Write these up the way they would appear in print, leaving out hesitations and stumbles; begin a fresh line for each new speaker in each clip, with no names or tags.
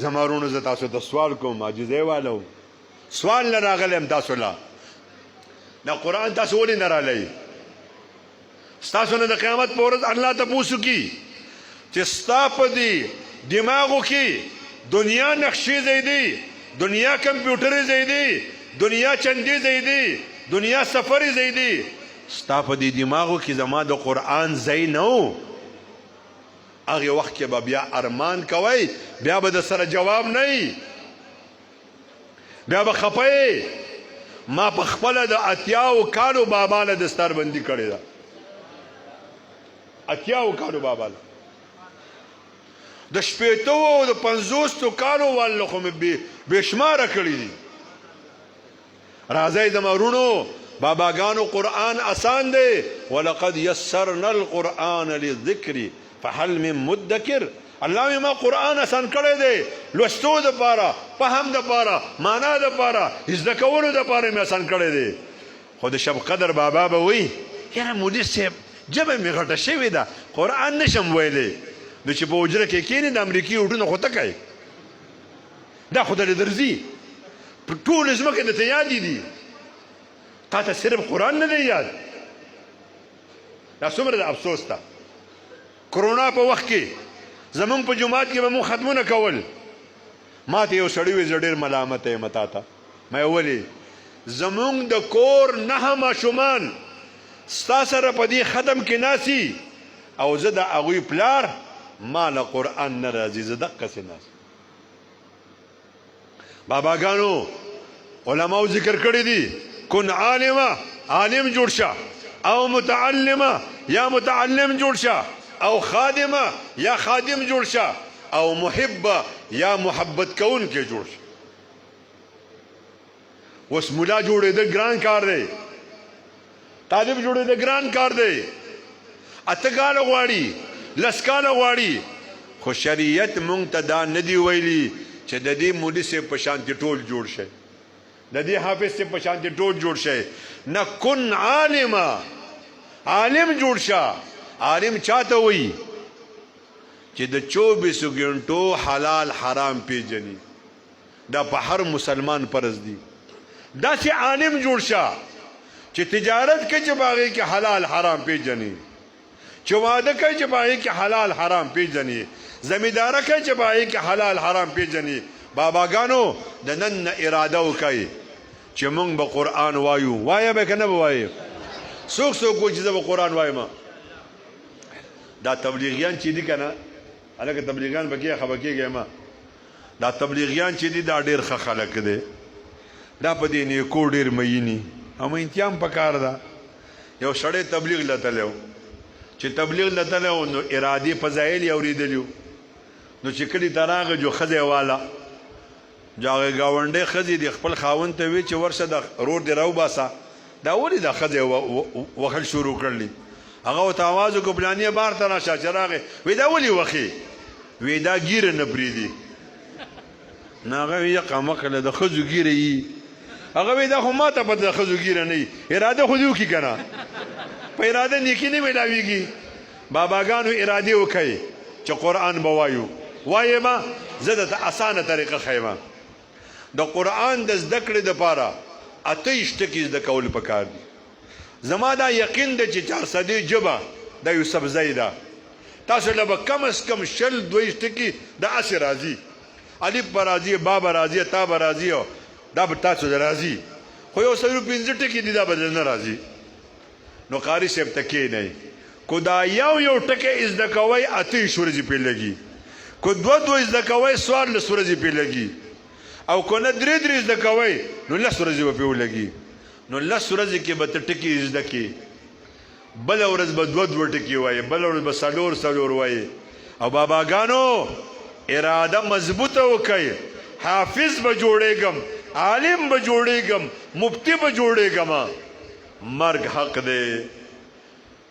زما ورونو زه تاسو ته سوال کوم عاجزۍ والو سوال نه راغلی یم تاسو له دا قرآن تاسو ولې نه رالی ستاسو نه د قیامت په ورځ الله تپوس وکړي چې ستا په دې دماغو کې دنیا نقشې ځای دی دنیا کمپیوټرې ځای دی دنیا چندې ځای دی دنیا سفرې ځای دی ستا په دې دماغو کې زما د قرآن ځای نه و هغې وخت کې به بیا ارمان کوئ بیا به د سره جواب نه وي بیا به خفه ما په خپله د اتیاو کالو بابا له دستاربندي کړې ده اتیاو کالو بابا له د شپېتو او د پنځوسو کالو والو خو مې بېشماره کړي دي راځئ زما وروڼو باباګانو قرآن آسان دی ولقد یسرنا القرآن للذکر فهل من مدکر الله ما قرآن آسان کړی دی لوستو دپاره فهم دپاره معنا دپاره زده کولو دپاره مې آسان کړی دی خو د شب قدر بابا به وایي یاره مولي صاحب ژبه مې غټه شوې ده قرآن نشم ویلی نو چې په حجره کې کښېنې د امریکې اوټونه خو ته کوې دا خو درې درځي په ټولې ځمکې درته یادې دي تا ته صرف قرآن نه دی یاد دا څومره د افسوس ده کرونا په وخت کې زمونږ په جومات کې به مونږ ختمونه کول ما ته یو سړی وی زه ډېر ملامته یم تا ته ما ولې زمونږ د کور 9 ماشومان ستا سره په دې ختم کې ناسي او زه د هغوی پلار ما له قرآن نه راځي زه دقسې ناست باباګانو علماو ذکر کړی دي کن عالمه عالم جوړ شه او متعلمه یا متعلم جوړ شه او خادمه یا خادم جوړ شه او محبه یا محبت کون کې جوړ شه اوس مولا جوړېدل ګران کار دی طالب جوړېدل ګران کار دی 8 کاله غواړي 10 کاله غواړي خو شریعت مونږ ته دا نه دی ویلي چې د دې مولي صاحب په شانتې ټول جوړ شي د دې حافظ صاحب په شانتې ټول جوړ شي نه کن عالمه عالم جوړ شه عالم چاته وایي چې د 24 غنټو حلال حرام پیژني دا په هر مسلمان فرض دی داسې عالم جوړ شه چې تجارت کوي چې باغې کې حلال حرام پیژني چې واده کوي چې باغې کې حلال حرام پیژني زمینداره کوي چې باغې کې حلال حرام پیژني باباګانو د نن اراده وکړئ چې مونږ به قرآن وایو وایه به که نه به وایو څوک څوک وایي چې زه به قرآن وایم دا تبلیغیان چې دي که نه هلکه تبلیغیان به کېږه خبه کېږئ ما دا تبلیغیان چې دي دا ډېر ښه خلک دی دا په دې نیکو ډېر میني اما انتیام پکار ده یو سړی تبلیغ لتلی و چې تبلیغ لتلی و نو ارادې فضایل یې اورېدلي و نو چې کلي ته راغی جو ښځی والا جو هغې ګاونډۍ ښځې د خپل خاوند ته وی چې ورشه د رور دې راوباسه دا ولې دا ښځې وهل شروع کړلي هغه ورته اواز وکړو پلانې بار ته راشه چې راغی وی دا ولې وخې وی دا ګیره نه پرېږدي نو هغه وی یقمقله د ښځو ګیره یي هغه وی دا خو ما ته پته د ښځو ګیره نه یي اراده خو دې وکړي که نه په اراده نیکي نه میلاویږي باباګانو ارادې وکئ چې قرآن به وایو وایې به زه درته اسانه طریقه ښیم د قرآن د زده کړې دپاره 28 ټکي زده کول پکار دي زما دا یقین دی چې 400 ژبه دا یو سبزی ده تاسو له به کم از کم 22 ټکي د هسې راځي الف به راځي با به راځي تا به راځي دا به تاسو د راځي خو یو سلو 15 ټکي دي دا به نه راځي نو قاري صاحب ته کښېنئ کو دا یو ټکی زده کوئ 28 ورځې پرې لګي کو 2 زده کوئ 14 ورځې پرې لګي او که نه 3 زده کوئ نو 10 ورځې به پرې ولګي نو 10 ورځې کې به ته ټکي زده کړي بله ورځ به 2 ټکي وایي بله ورځ به 4 وایي او باباګانو اراده مضبوطه وکئ حافظ به جوړېږم عالم به جوړېږم مفتی به جوړېږم مرګ حق دی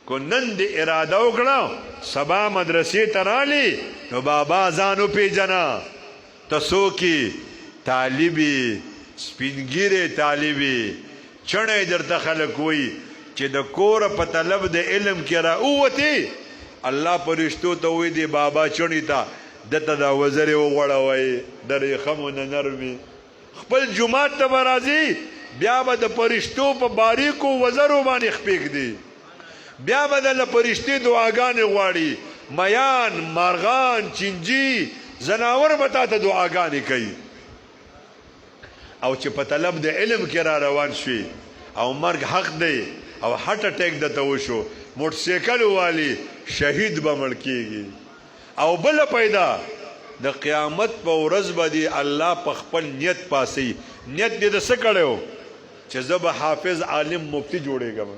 کو نن د اراده وکړه سبا مدرسې ته رالی نو بابا ځان وپېژنه ته څوک یې طالبي سپینګیرې طالبي چڼی درته خلک وایي چې د کوره په طلب د علم کې راووتې الله فرشتو ته وایي دی بابا چڼي ته دته دا وزرې وغوړوئ د ریخمو نه نرمي خپل جومات ته به راځي بیا به د پرشتو په باریکو وزرو باندې خپېږدي بیا به دله پرشتې دعاګانې غواړي میان مارغان چینجي زناور به تا ته دعاګانې کوي او چې په طلب د علم کې را روان شوي او مرګ حق دی او هارت اٹیک دته وشو موټرسایکل والی شهید به مړ کېږي او بل پیدا د قیامت په ورځ باندې الله په خپل نیت پاسي نیت دې د څه کړو چې زه به حافظ عالم مفتی جوړېږم